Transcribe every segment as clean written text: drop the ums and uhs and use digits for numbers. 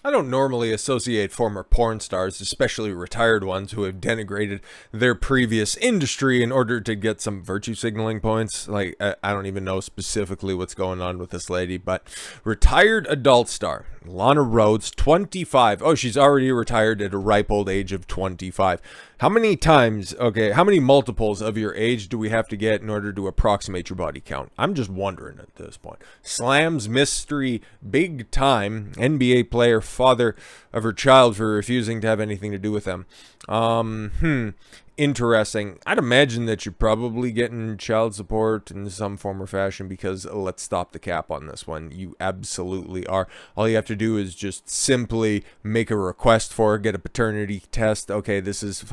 I don't normally associate former porn stars, especially retired ones who have denigrated their previous industry in order to get some virtue signaling points. Like, I don't even know specifically what's going on with this lady, but retired adult star, Lana Rhodes, 25. Oh, she's already retired at a ripe old age of 25. How many times, okay, how many multiples of your age do we have to get in order to approximate your body count? I'm just wondering at this point. Slams mystery, big time NBA player, father of her child for refusing to have anything to do with them. Interesting. I'd imagine that you're probably getting child support in some form or fashion, because let's stop the cap on this one. You absolutely are. All you have to do is just simply make a request for it, get a paternity test. Okay, this is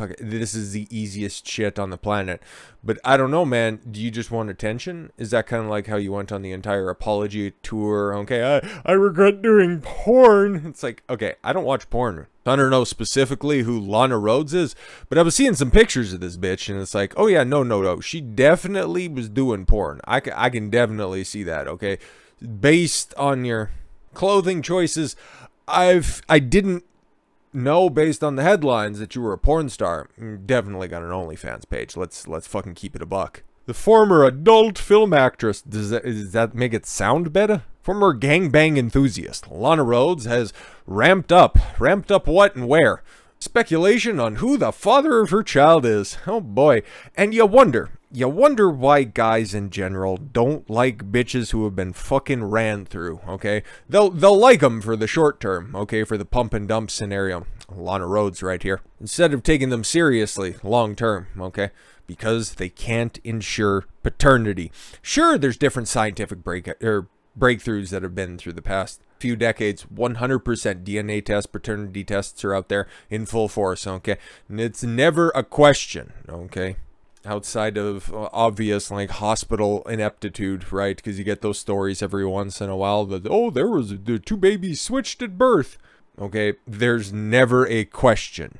the easiest shit on the planet. But I don't know, man. Do you just want attention? Is that kind of like how you went on the entire apology tour? Okay, I regret doing porn. It's like, okay, I don't watch porn. I don't know specifically who Lana Rhodes is, but I was seeing some pictures of this bitch, and it's like, oh yeah, no. She definitely was doing porn. I can definitely see that, okay? Based on your clothing choices, I didn't know based on the headlines that you were a porn star. Definitely got an OnlyFans page. Let's fucking keep it a buck. The former adult film actress, does that make it sound better? Former gangbang enthusiast, Lana Rhodes has ramped up what and where? Speculation on who the father of her child is. Oh boy. And you wonder why guys in general don't like bitches who have been fucking ran through, okay? They'll like them for the short term, okay, for the pump and dump scenario. Lana Rhodes right here. Instead of taking them seriously long term, okay? Because they can't ensure paternity. Sure, there's different scientific breakthroughs that have been through the past few decades. 100% DNA tests, paternity tests are out there in full force, okay? And it's never a question, okay? Outside of obvious, like, hospital ineptitude, right? Because you get those stories every once in a while that, oh, the two babies switched at birth. Okay, there's never a question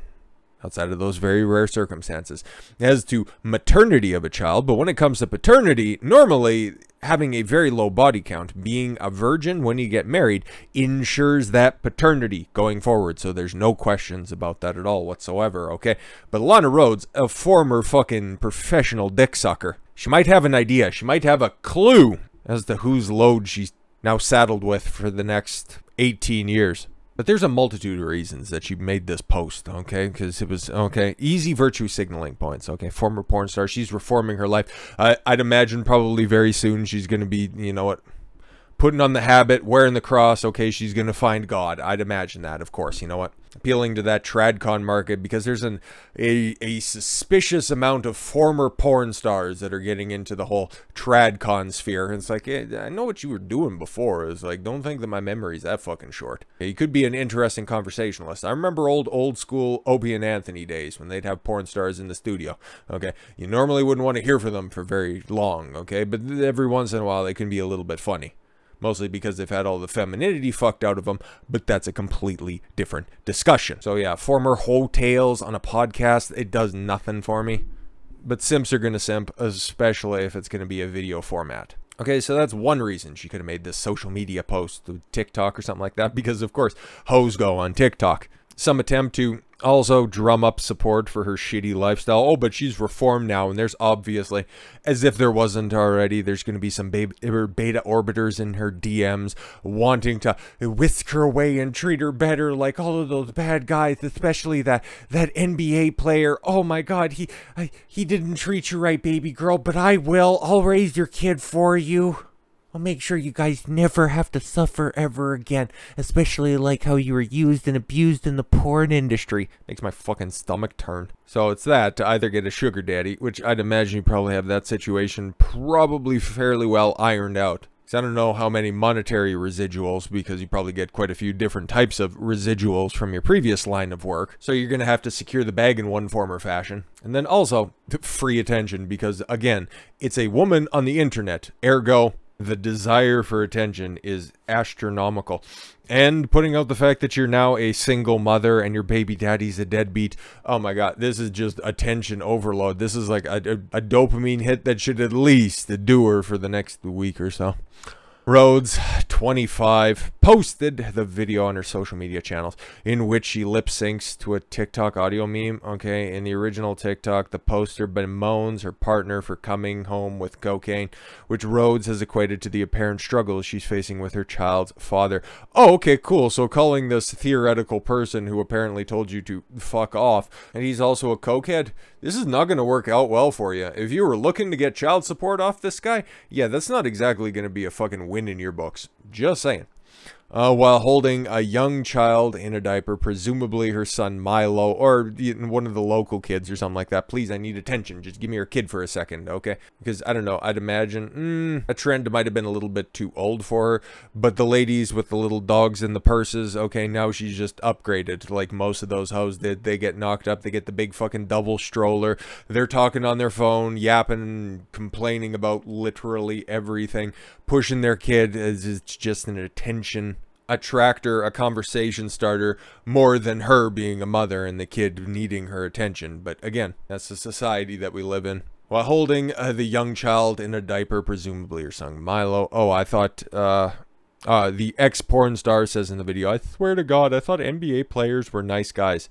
outside of those very rare circumstances as to maternity of a child. But when it comes to paternity, normally having a very low body count, being a virgin when you get married, ensures that paternity going forward. So there's no questions about that at all whatsoever, okay? But Lana Rhodes, a former fucking professional dick sucker, she might have an idea. She might have a clue as to whose load she's now saddled with for the next 18 years. But there's a multitude of reasons that she made this post, okay? Because it was, okay, easy virtue signaling points, okay? Former porn star, she's reforming her life. I'd imagine probably very soon she's going to be, you know what, putting on the habit, wearing the cross, okay? She's going to find God. I'd imagine that, of course, you know what? Appealing to that tradcon market, because there's a suspicious amount of former porn stars that are getting into the whole tradcon sphere. And it's like, hey, I know what you were doing before. It's like, don't think that my memory's that fucking short. You could be an interesting conversationalist. I remember old school Opie and Anthony days when they'd have porn stars in the studio. Okay, you normally wouldn't want to hear from them for very long. Okay, but every once in a while they can be a little bit funny. Mostly because they've had all the femininity fucked out of them, but that's a completely different discussion. So yeah, former hotels on a podcast, it does nothing for me. But simps are gonna simp, especially if it's gonna be a video format. Okay, so that's one reason she could have made this social media post, TikTok or something like that, because of course, hoes go on TikTok. Some attempt to also drum up support for her shitty lifestyle. Oh, but she's reformed now, and there's obviously, as if there wasn't already, there's going to be some beta orbiters in her DMs wanting to whisk her away and treat her better like all of those bad guys, especially that NBA player. Oh my God, he didn't treat you right, baby girl, but I will. I'll raise your kid for you. I'll make sure you guys never have to suffer ever again, especially like how you were used and abused in the porn industry. Makes my fucking stomach turn. So it's that, to either get a sugar daddy, which I'd imagine you probably have that situation probably fairly well ironed out. So I don't know how many monetary residuals, because you probably get quite a few different types of residuals from your previous line of work. So you're going to have to secure the bag in one form or fashion. And then also free attention, because again, it's a woman on the internet, ergo the desire for attention is astronomical. And putting out the fact that you're now a single mother and your baby daddy's a deadbeat. Oh my God, this is just attention overload. This is like a dopamine hit that should at least do her for the next week or so. Rhoades, 25, posted the video on her social media channels in which she lip syncs to a TikTok audio meme. Okay, in the original TikTok, the poster bemoans her partner for coming home with cocaine, which Rhoades has equated to the apparent struggles she's facing with her child's father. Oh, okay, cool. So calling this theoretical person who apparently told you to fuck off, and he's also a cokehead, this is not going to work out well for you. If you were looking to get child support off this guy, yeah, that's not exactly going to be a fucking win in your books. Just saying. While holding a young child in a diaper, presumably her son Milo, or one of the local kids or something like that. Please, I need attention. Just give me your kid for a second, okay? Because, I don't know, I'd imagine a trend might have been a little bit too old for her, but the ladies with the little dogs in the purses, okay, now she's just upgraded like most of those hoes did. They get knocked up, they get the big fucking double stroller, they're talking on their phone, yapping, complaining about literally everything, pushing their kid as it's just an attention attractor, a conversation starter, more than her being a mother and the kid needing her attention. But again, that's the society that we live in. While holding the young child in a diaper, presumably her son Milo. Oh, I thought the ex-porn star says in the video, I swear to God, I thought NBA players were nice guys.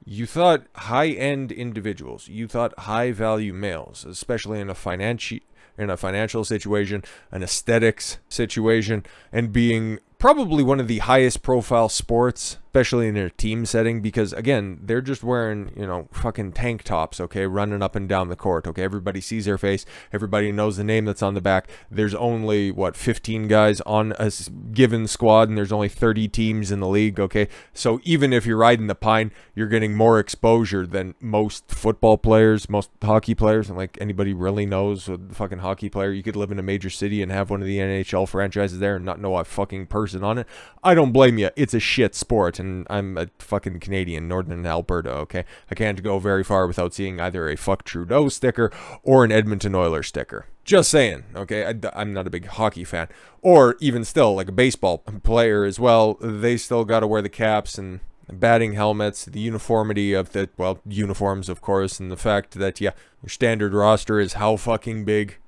You thought high-end individuals, you thought high-value males, especially in a financial situation, an aesthetics situation, and being probably one of the highest profile sports, especially in a team setting, because again, they're just wearing, you know, fucking tank tops, okay, running up and down the court, okay, everybody sees their face, everybody knows the name that's on the back. There's only, what, 15 guys on a given squad, and there's only 30 teams in the league, okay, so even if you're riding the pine, you're getting more exposure than most football players, most hockey players, and like anybody really knows a fucking hockey player. You could live in a major city and have one of the NHL franchises there and not know a fucking person on it. I don't blame you. It's a shit sport, and I'm a fucking Canadian, Northern Alberta, okay? I can't go very far without seeing either a fuck Trudeau sticker or an Edmonton Oilers sticker. Just saying, okay? I'm not a big hockey fan. Or even still, like a baseball player as well, they still got to wear the caps and batting helmets, the uniformity of the, well, uniforms, of course, and the fact that, yeah, your standard roster is how fucking big,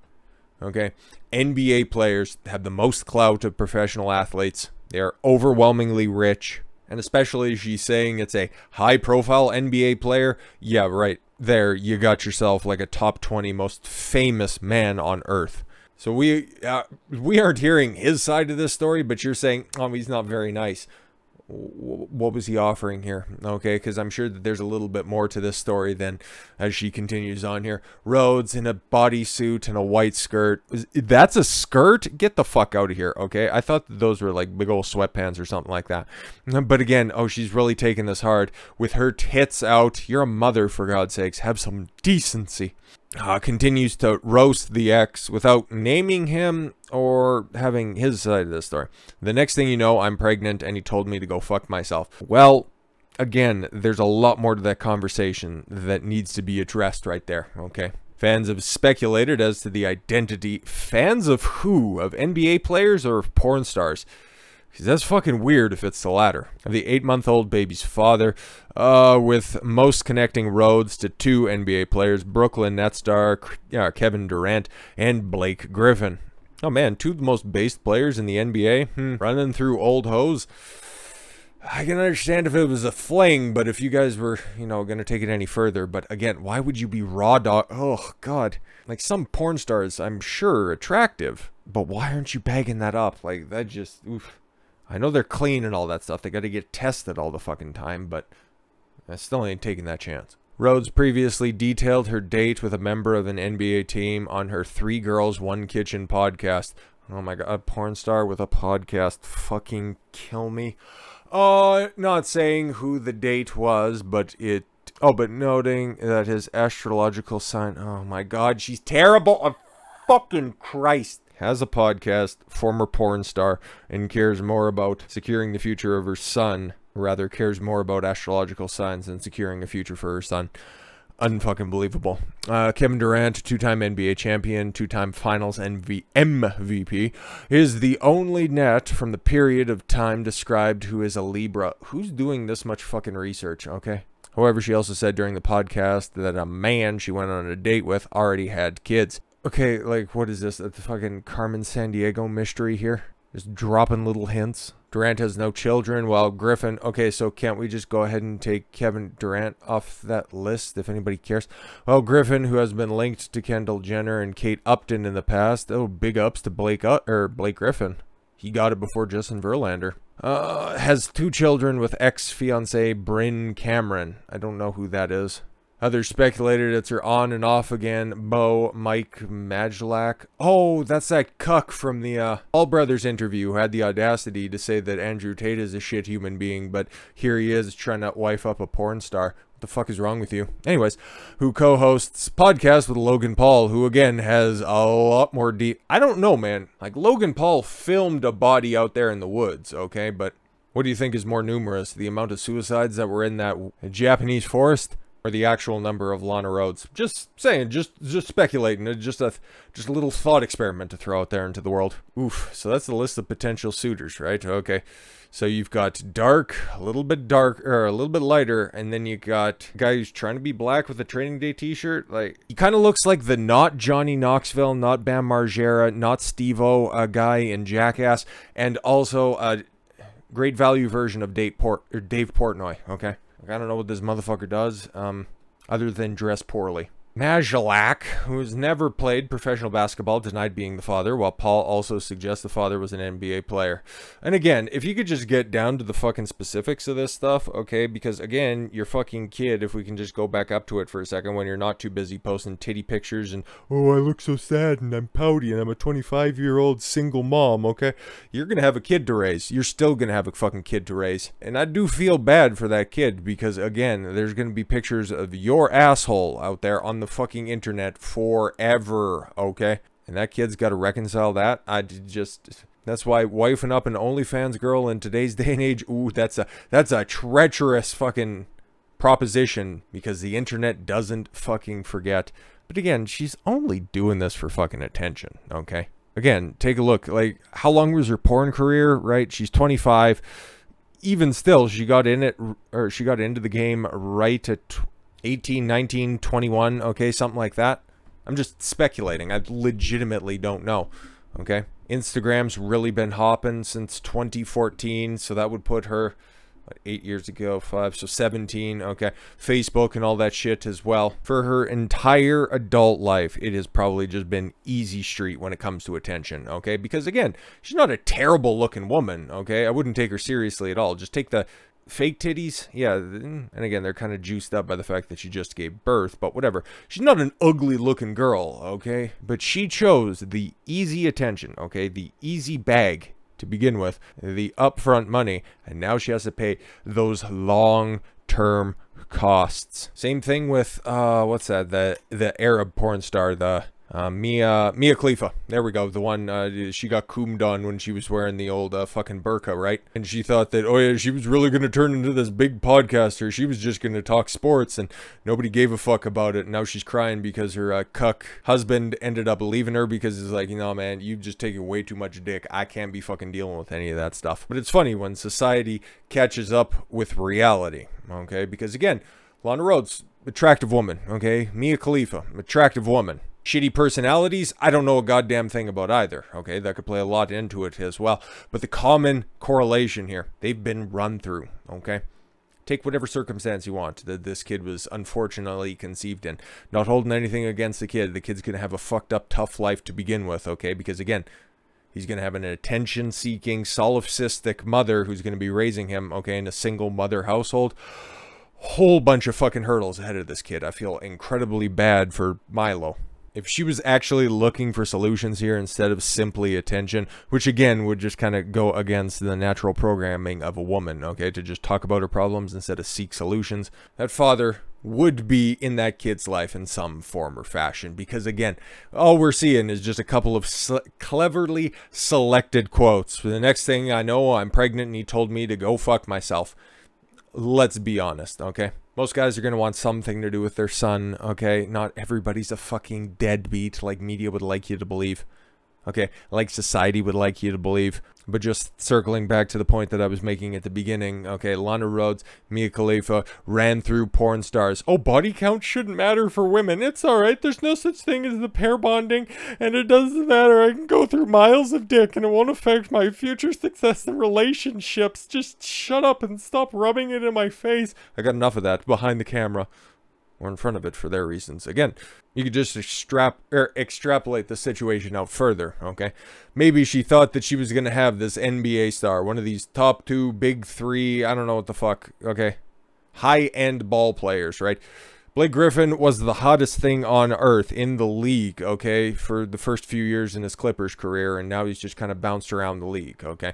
okay? NBA players have the most clout of professional athletes. They are overwhelmingly rich. And especially she's saying it's a high-profile NBA player. Yeah, right. There, you got yourself like a top 20 most famous man on earth. So we aren't hearing his side of this story, but you're saying, oh, he's not very nice. What was he offering here? Okay, because I'm sure that there's a little bit more to this story than as she continues on here. Rhoades in a bodysuit and a white skirt. That's a skirt? Get the fuck out of here, okay? I thought that those were like big old sweatpants or something like that. But again, oh, she's really taking this hard. With her tits out. You're a mother, for God's sakes. Have some decency. Continues to roast the ex without naming him or having his side of the story. The next thing you know, I'm pregnant and he told me to go fuck myself. Well, again, there's a lot more to that conversation that needs to be addressed right there, okay? Fans have speculated as to the identity. Fans of who? Of NBA players or of porn stars? Because that's fucking weird if it's the latter. The 8-month-old baby's father, with most connecting Rhoades to 2 NBA players, Brooklyn Nets star Kevin Durant and Blake Griffin. Oh man, 2 of the most based players in the NBA, running through old hoes. I can understand if it was a fling, but if you guys were, you know, going to take it any further. But again, why would you be raw dog? Oh, God. Like, some porn stars, I'm sure, attractive. But why aren't you bagging that up? Like, that just, oof. I know they're clean and all that stuff. They got to get tested all the fucking time, but I still ain't taking that chance. Rhoades previously detailed her date with a member of an NBA team on her 3 Girls, 1 Kitchen podcast. Oh my God, a porn star with a podcast. Fucking kill me. Not saying who the date was, but but noting that his astrological sign. Oh my God, she's terrible. Oh, fucking Christ. Has a podcast, former porn star, and cares more about securing the future of her son. Rather, cares more about astrological signs than securing a future for her son. Unfucking believable. Kevin Durant, 2-time NBA champion, 2-time finals MVP, is the only net from the period of time described who is a Libra. Who's doing this much fucking research, okay? However, she also said during the podcast that a man she went on a date with already had kids. Okay, like, what is this? The fucking Carmen Sandiego mystery here? Just dropping little hints. Durant has no children, while Griffin... Okay, so can't we just go ahead and take Kevin Durant off that list, if anybody cares? Well, Griffin, who has been linked to Kendall Jenner and Kate Upton in the past. Oh, big ups to Blake Griffin. He got it before Justin Verlander. Has 2 children with ex-fiancée Bryn Cameron. I don't know who that is. Others speculated it's her on and off again, Bo Mike Majlak. Oh, that's that cuck from the All Brothers interview who had the audacity to say that Andrew Tate is a shit human being, but here he is trying to wife up a porn star. What the fuck is wrong with you? Anyways, who co-hosts podcast with Logan Paul, who again has a lot more deep... I don't know, man. Like, Logan Paul filmed a body out there in the woods, okay? But what do you think is more numerous? The amount of suicides that were in that Japanese forest? Or the actual number of Lana Rhodes? Just saying, just speculating. Just a little thought experiment to throw out there into the world. Oof. So that's the list of potential suitors, right? Okay. So you've got dark, a little bit dark, or a little bit lighter, and then you got a guy who's trying to be black with a Training Day t-shirt. Like, he kind of looks like the not Johnny Knoxville, not Bam Margera, not Steve-O guy in Jackass, and also a great value version of Dave Portnoy, okay? I don't know what this motherfucker does, other than dress poorly. Majlak, who has never played professional basketball, denied being the father, while Paul also suggests the father was an NBA player. And again, if you could just get down to the fucking specifics of this stuff, okay? Because again, your fucking kid, if we can just go back up to it for a second, when you're not too busy posting titty pictures and, oh, I look so sad and I'm pouty and I'm a 25-year-old single mom, okay? You're gonna have a kid to raise. You're still gonna have a fucking kid to raise. And I do feel bad for that kid because, again, there's gonna be pictures of your asshole out there on the fucking internet forever, okay? And that kid's got to reconcile that. That's why wifing up an OnlyFans girl in today's day and age, ooh, that's a treacherous fucking proposition, because the internet doesn't fucking forget. But again, she's only doing this for fucking attention, okay? Again, take a look. Like, how long was her porn career, right? She's 25. Even still, she got into the game right at 18, 19, 21, okay, something like that. I'm just speculating. I legitimately don't know, okay? Instagram's really been hopping since 2014, so that would put her, what, 8 years ago, 5, so 17, okay? Facebook and all that shit as well. For her entire adult life, it has probably just been easy street when it comes to attention, okay? Because again, she's not a terrible looking woman, okay? I wouldn't take her seriously at all. Just take the fake titties, yeah, and again, they're kind of juiced up by the fact that she just gave birth, but whatever. She's not an ugly looking girl, okay? But she chose the easy attention, okay? The easy bag to begin with, the upfront money, and now she has to pay those long-term costs. Same thing with, what's that? The Arab porn star, the Mia Khalifa. There we go. The one, she got coomed on when she was wearing the old fucking burqa, right? And she thought that, oh yeah, she was really going to turn into this big podcaster. She was just going to talk sports and nobody gave a fuck about it. And now she's crying because her cuck husband ended up leaving her because he's like, you know, man, you've just taken way too much dick. I can't be fucking dealing with any of that stuff. But it's funny when society catches up with reality, okay? Because again, Lana Rhodes, attractive woman, okay? Mia Khalifa, attractive woman. Shitty personalities, I don't know a goddamn thing about either, okay? That could play a lot into it as well. But the common correlation here, they've been run through, okay? Take whatever circumstance you want that this kid was unfortunately conceived in. Not holding anything against the kid. The kid's going to have a fucked up, tough life to begin with, okay? Because again, he's going to have an attention-seeking, solipsistic mother who's going to be raising him, okay, in a single mother household. Whole bunch of fucking hurdles ahead of this kid. I feel incredibly bad for Milo. If she was actually looking for solutions here instead of simply attention, which again would just kind of go against the natural programming of a woman, okay, to just talk about her problems instead of seek solutions, that father would be in that kid's life in some form or fashion. Because again, all we're seeing is just a couple of cleverly selected quotes. For the next thing I know, I'm pregnant and he told me to go fuck myself. Let's be honest, okay? Most guys are going to want something to do with their son, okay? Not everybody's a fucking deadbeat like media would like you to believe, okay, like society would like you to believe. But just circling back to the point that I was making at the beginning, okay, Lana Rhodes, Mia Khalifa ran through porn stars. Oh, body count shouldn't matter for women. It's alright, there's no such thing as the pair bonding, and it doesn't matter. I can go through miles of dick and it won't affect my future success in relationships. Just shut up and stop rubbing it in my face. I got enough of that behind the camera. Or in front of it for their reasons. Again, you could just extrapolate the situation out further, okay? Maybe she thought that she was going to have this NBA star, one of these top 2, big 3, I don't know what the fuck, okay? High-end ball players, right? Blake Griffin was the hottest thing on earth in the league, okay, for the first few years in his Clippers career, and now he's just kind of bounced around the league, okay?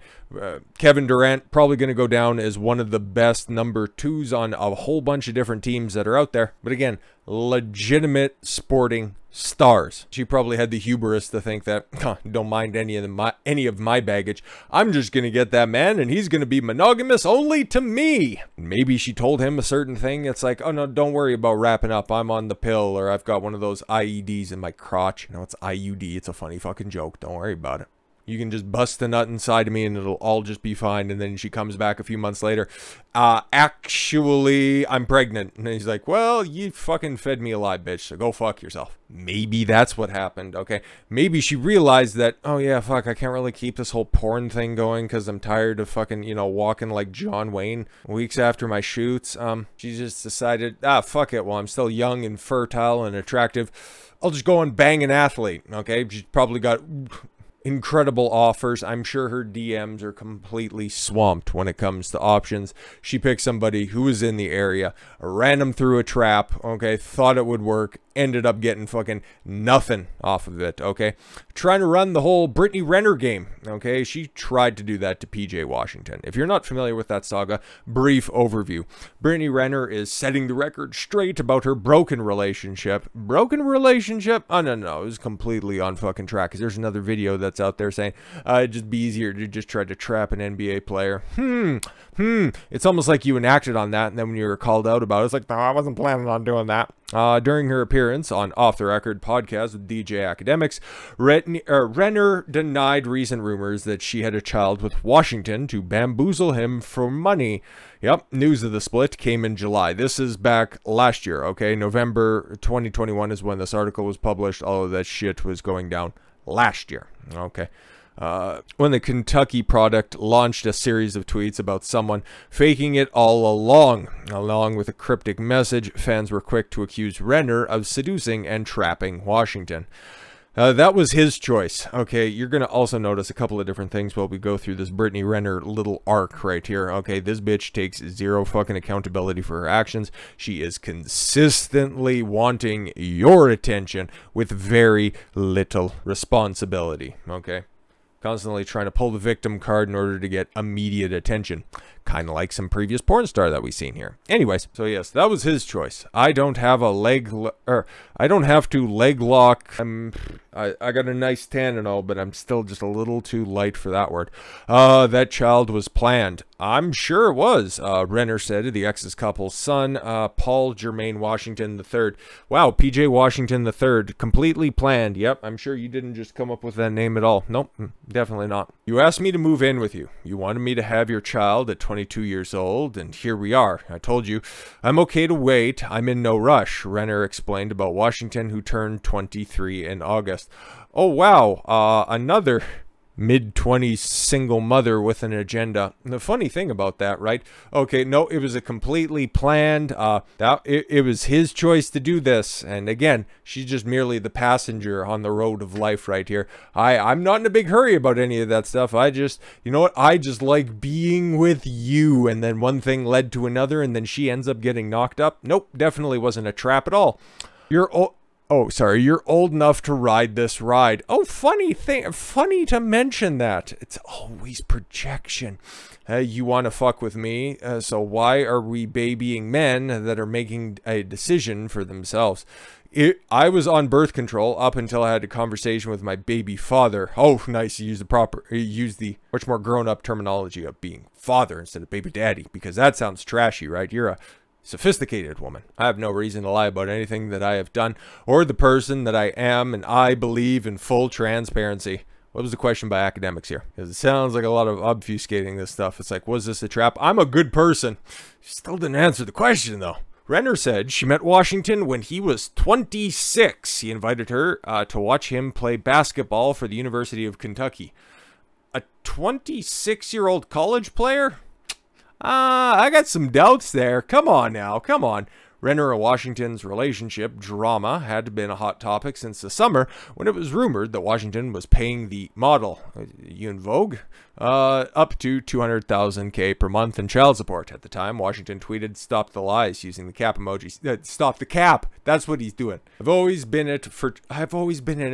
Kevin Durant probably going to go down as one of the best number 2s on a whole bunch of different teams that are out there. But again, legitimate sporting stars. She probably had the hubris to think that, don't mind any of my baggage. I'm just gonna get that man and he's gonna be monogamous only to me. Maybe she told him a certain thing. It's like, oh no, don't worry about wrapping up. I'm on the pill, or I've got one of those IEDs in my crotch. No, it's IUD. It's a funny fucking joke. Don't worry about it. You can just bust the nut inside of me and it'll all just be fine. And then she comes back a few months later. Actually, I'm pregnant. And he's like, well, you fucking fed me alive, bitch. So go fuck yourself. Maybe that's what happened, okay? Maybe she realized that, oh yeah, fuck, I can't really keep this whole porn thing going because I'm tired of fucking, you know, walking like John Wayne weeks after my shoots. She just decided, fuck it. Well, I'm still young and fertile and attractive. I'll just go and bang an athlete, okay? She's probably got incredible offers. I'm sure her DMs are completely swamped when it comes to options. She picked somebody who was in the area, ran him through a trap, okay, thought it would work, ended up getting fucking nothing off of it, okay? Trying to run the whole Brittany Renner game, okay? She tried to do that to PJ Washington. If you're not familiar with that saga, brief overview. Brittany Renner is setting the record straight about her broken relationship. Broken relationship? Oh, no, it was completely on fucking track, because there's another video that's out there saying, it'd just be easier to just try to trap an NBA player. It's almost like you enacted on that, and then when you were called out about it, it's like, no, I wasn't planning on doing that. During her appearance on Off the Record podcast with DJ Academics, Renner denied recent rumors that she had a child with Washington to bamboozle him for money. Yep, news of the split came in July. This is back last year, okay? November 2021 is when this article was published, although that shit was going down last year, okay? When the Kentucky product launched a series of tweets about someone faking it all along with a cryptic message, fans were quick to accuse Renner of seducing and trapping Washington. That was his choice. Okay, you're going to also notice a couple of different things while we go through this Brittany Renner little arc right here. Okay, this bitch takes zero fucking accountability for her actions. She is consistently wanting your attention with very little responsibility. Okay? Constantly trying to pull the victim card in order to get immediate attention. Kind of like some previous porn star that we've seen here. Anyways, so yes, that was his choice. I don't have a I don't have to leg lock. I got a nice tan and all, but I'm still just a little too light for that word. That child was planned. I'm sure it was, Renner said to the ex's couple's son, Paul Jermaine Washington III. Wow, PJ Washington III, completely planned. Yep, I'm sure you didn't just come up with that name at all. Nope, definitely not. You asked me to move in with you. You wanted me to have your child at 22 years old, and here we are. I told you, I'm okay to wait. I'm in no rush, Renner explained about Washington, who turned 23 in August. Oh, wow, another mid-20s single mother with an agenda. The funny thing about that, right? Okay, no, it was a completely planned, it was his choice to do this. And again, she's just merely the passenger on the road of life right here. I'm not in a big hurry about any of that stuff. I just, you know what? I just like being with you. And then one thing led to another, and then she ends up getting knocked up. Nope, definitely wasn't a trap at all. You're old enough to ride this ride. Oh, funny to mention that. It's always projection. You want to fuck with me, so why are we babying men that are making a decision for themselves? I was on birth control up until I had a conversation with my baby father. Oh, nice, you use the much more grown-up terminology of being father instead of baby daddy, because that sounds trashy, right? You're a sophisticated woman. I have no reason to lie about anything that I have done or the person that I am, and I believe in full transparency. What was the question by academics here? Because it sounds like a lot of obfuscating this stuff. It's like, was this a trap? I'm a good person. Still didn't answer the question, though. Renner said she met Washington when he was 26. He invited her to watch him play basketball for the University of Kentucky. A 26-year-old college player? I got some doubts there. Come on now, come on. Renner and Washington's relationship drama had been a hot topic since the summer when it was rumored that Washington was paying the model, you in Vogue, up to $200,000 per month in child support. At the time, Washington tweeted, "Stop the lies," using the cap emoji. Stop the cap. That's what he's doing. I've always been in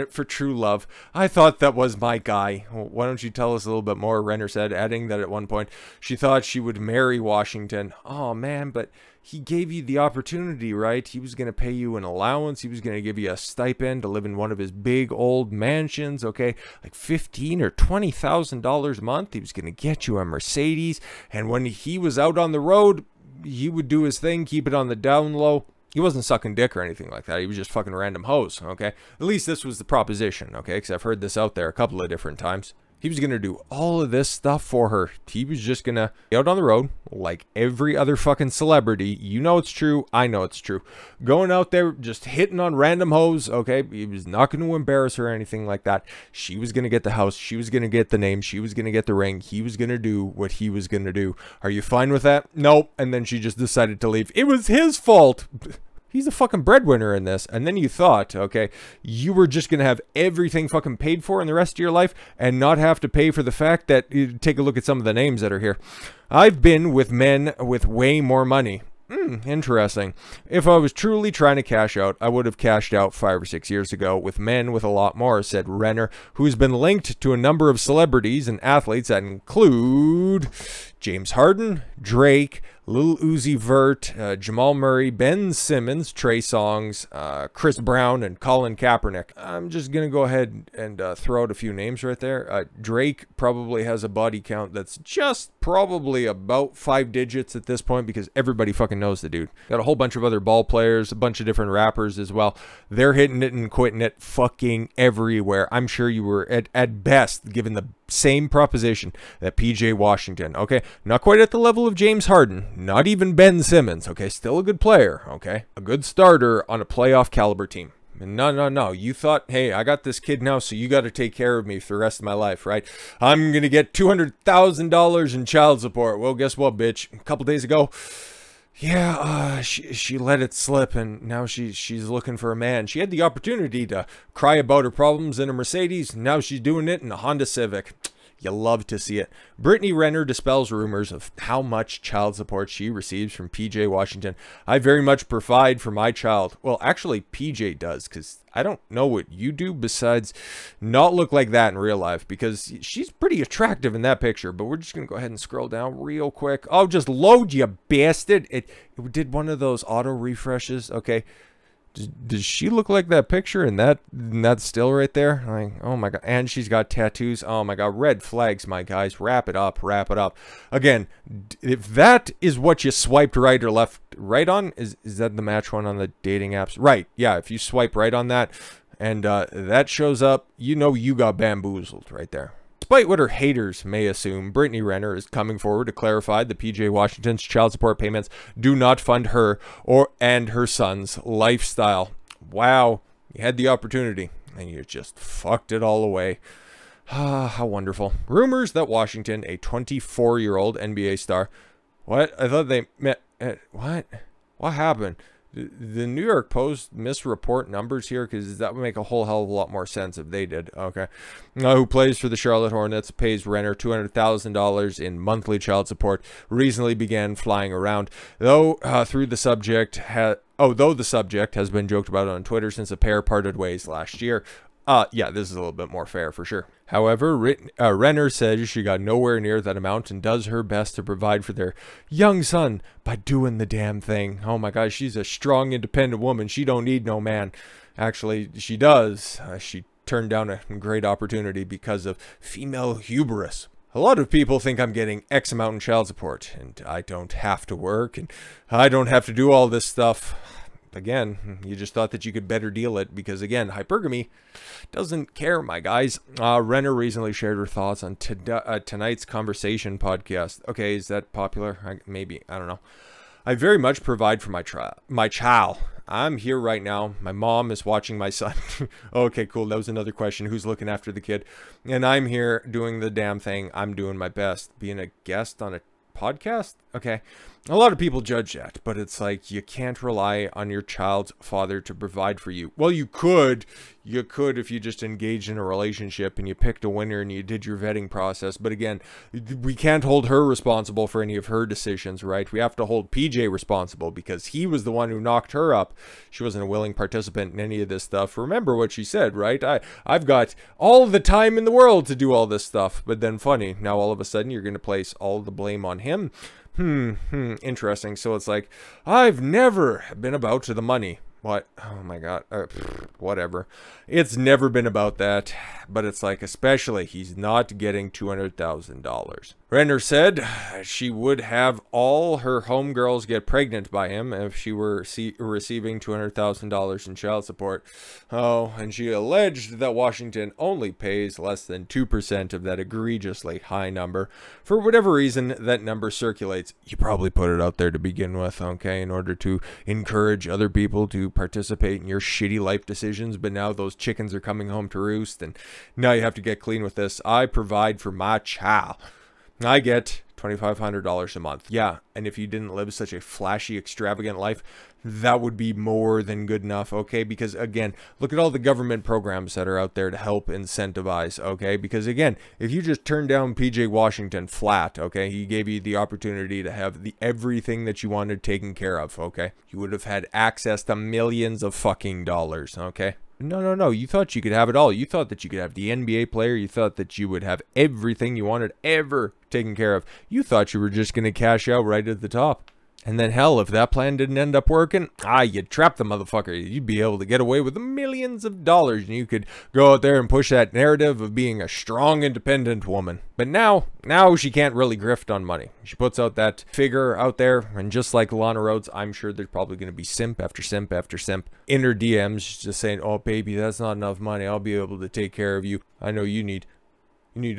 it for true love. I thought that was my guy. Well, why don't you tell us a little bit more? Renner said, adding that at one point she thought she would marry Washington. Oh man, but he gave you the opportunity, right? He was going to pay you an allowance. He was going to give you a stipend to live in one of his big old mansions, okay? Like $15,000 or $20,000 a month. He was going to get you a Mercedes. And when he was out on the road, he would do his thing, keep it on the down low. He wasn't sucking dick or anything like that. He was just fucking random hoes, okay? At least this was the proposition, okay? Because I've heard this out there a couple of different times. He was going to do all of this stuff for her. He was just going to be out on the road like every other fucking celebrity. You know it's true. I know it's true. Going out there just hitting on random hoes, okay? He was not going to embarrass her or anything like that. She was going to get the house. She was going to get the name. She was going to get the ring. He was going to do what he was going to do. Are you fine with that? Nope. And then she just decided to leave. It was his fault. He's a fucking breadwinner in this. And then you thought, okay, you were just going to have everything fucking paid for in the rest of your life and not have to pay for the fact that, take a look at some of the names that are here. I've been with men with way more money. Interesting. If I was truly trying to cash out, I would have cashed out 5 or 6 years ago with men with a lot more, said Renner, who's been linked to a number of celebrities and athletes that include James Harden, Drake, Lil Uzi Vert, Jamal Murray, Ben Simmons, Trey Songz, Chris Brown, and Colin Kaepernick. I'm just going to go ahead and throw out a few names right there. Drake probably has a body count that's just probably about 5 digits at this point because everybody fucking knows the dude. Got a whole bunch of other ball players, a bunch of different rappers as well. They're hitting it and quitting it fucking everywhere. I'm sure you were at best given the same proposition that PJ Washington, okay? Not quite at the level of James Harden, not even Ben Simmons, okay? Still a good player, okay? A good starter on a playoff caliber team. No. You thought, hey, I got this kid now, so you got to take care of me for the rest of my life, right? I'm going to get $200,000 in child support. Well, guess what, bitch? A couple days ago, yeah, she let it slip, and now she's looking for a man. She had the opportunity to cry about her problems in a Mercedes. Now she's doing it in a Honda Civic. You love to see it. Brittany Renner dispels rumors of how much child support she receives from PJ Washington. I very much provide for my child. Well, actually, PJ does, because I don't know what you do besides not look like that in real life, because she's pretty attractive in that picture. But we're just going to go ahead and scroll down real quick. Oh, just load, you bastard. It did one of those auto refreshes. Okay. Does she look like that picture and that still right there? Like, oh my god. And she's got tattoos. Oh my god. Red flags, my guys. Wrap it up. Wrap it up. Again, if that is what you swiped right or left right on, is that the match one on the dating apps? Right. Yeah. If you swipe right on that and that shows up, you know you got bamboozled right there. Despite what her haters may assume, Brittany Renner is coming forward to clarify that PJ Washington's child support payments do not fund her and her son's lifestyle. Wow, you had the opportunity and you just fucked it all away. How wonderful. Rumors that Washington, a 24-year-old NBA star... What? I thought they met... What? What happened? The New York Post misreport numbers here, because that would make a whole hell of a lot more sense if they did. Okay. Who plays for the Charlotte Hornets, pays Renner $200,000 in monthly child support, recently began flying around. Though the subject has been joked about on Twitter since the pair parted ways last year. Yeah, this is a little bit more fair for sure. However, Renner says she got nowhere near that amount and does her best to provide for their young son by doing the damn thing. Oh my gosh, she's a strong, independent woman. She don't need no man. Actually, she does. She turned down a great opportunity because of female hubris. A lot of people think I'm getting X amount in child support, and I don't have to work, and I don't have to do all this stuff. again, you just thought that you could better deal it because, again, hypergamy doesn't care, my guys. Renner recently shared her thoughts on tonight's conversation podcast. Okay, is that popular? Maybe, I don't know. I very much provide for my child. I'm here right now. My mom is watching my son. Okay, cool. That was another question. Who's looking after the kid? And I'm here doing the damn thing. I'm doing my best. Being a guest on a podcast? Okay. A lot of people judge that, but it's like you can't rely on your child's father to provide for you. Well, you could if you just engaged in a relationship and you picked a winner and you did your vetting process. But again, we can't hold her responsible for any of her decisions, right? We have to hold PJ responsible because he was the one who knocked her up. She wasn't a willing participant in any of this stuff. Remember what she said, right? I've got all the time in the world to do all this stuff. But then funny, now all of a sudden you're going to place all the blame on him. Interesting. So it's like, I've never been about to the money. What? Oh my God. Whatever. It's never been about that. But it's like, especially, he's not getting $200,000. Renner said she would have all her homegirls get pregnant by him if she were receiving $200,000 in child support. Oh, and she alleged that Washington only pays less than 2% of that egregiously high number. For whatever reason, that number circulates. You probably put it out there to begin with, okay, in order to encourage other people to participate in your shitty life decisions. But now those chickens are coming home to roost, and now you have to get clean with this. I provide for my child. I get $2,500 a month. Yeah, and if you didn't live such a flashy, extravagant life, that would be more than good enough, okay? Because, again, look at all the government programs that are out there to help incentivize, okay? Because, again, if you just turned down PJ Washington flat, okay, he gave you the opportunity to have everything that you wanted taken care of, okay? You would have had access to millions of fucking dollars, okay? No. You thought you could have it all. You thought that you could have the NBA player. You thought that you would have everything you wanted ever taken care of. You thought you were just going to cash out right at the top. And then, hell, if that plan didn't end up working, you trapped the motherfucker. You'd be able to get away with millions of dollars, and you could go out there and push that narrative of being a strong, independent woman. But now she can't really grift on money. She puts out that figure out there, and just like Lana Rhodes, I'm sure there's probably going to be simp after simp after simp in her DMs just saying, oh, baby, that's not enough money. I'll be able to take care of you. I know you need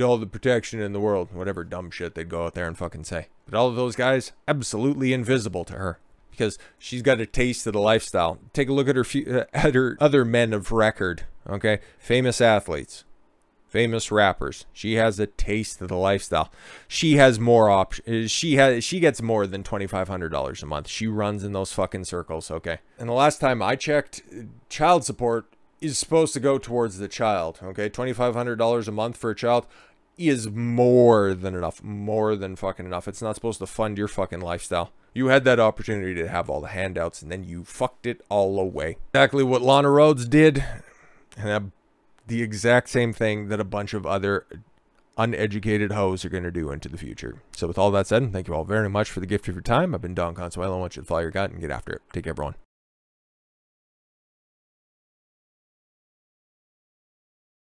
all the protection in the world. Whatever dumb shit they'd go out there and fucking say. But all of those guys, absolutely invisible to her. Because she's got a taste of the lifestyle. Take a look at her other men of record. Okay? Famous athletes. Famous rappers. She has a taste of the lifestyle. She has more options. She gets more than $2,500 a month. She runs in those fucking circles, okay? And the last time I checked, child support is supposed to go towards the child, okay? $2,500 a month for a child is more than enough. More than fucking enough. It's not supposed to fund your fucking lifestyle. You had that opportunity to have all the handouts, and then you fucked it all away. Exactly what Lana Rhodes did, and the exact same thing that a bunch of other uneducated hoes are going to do into the future. So with all that said, thank you all very much for the gift of your time. I've been Don Consuelo. I want you to follow your gut and get after it. Take care, everyone.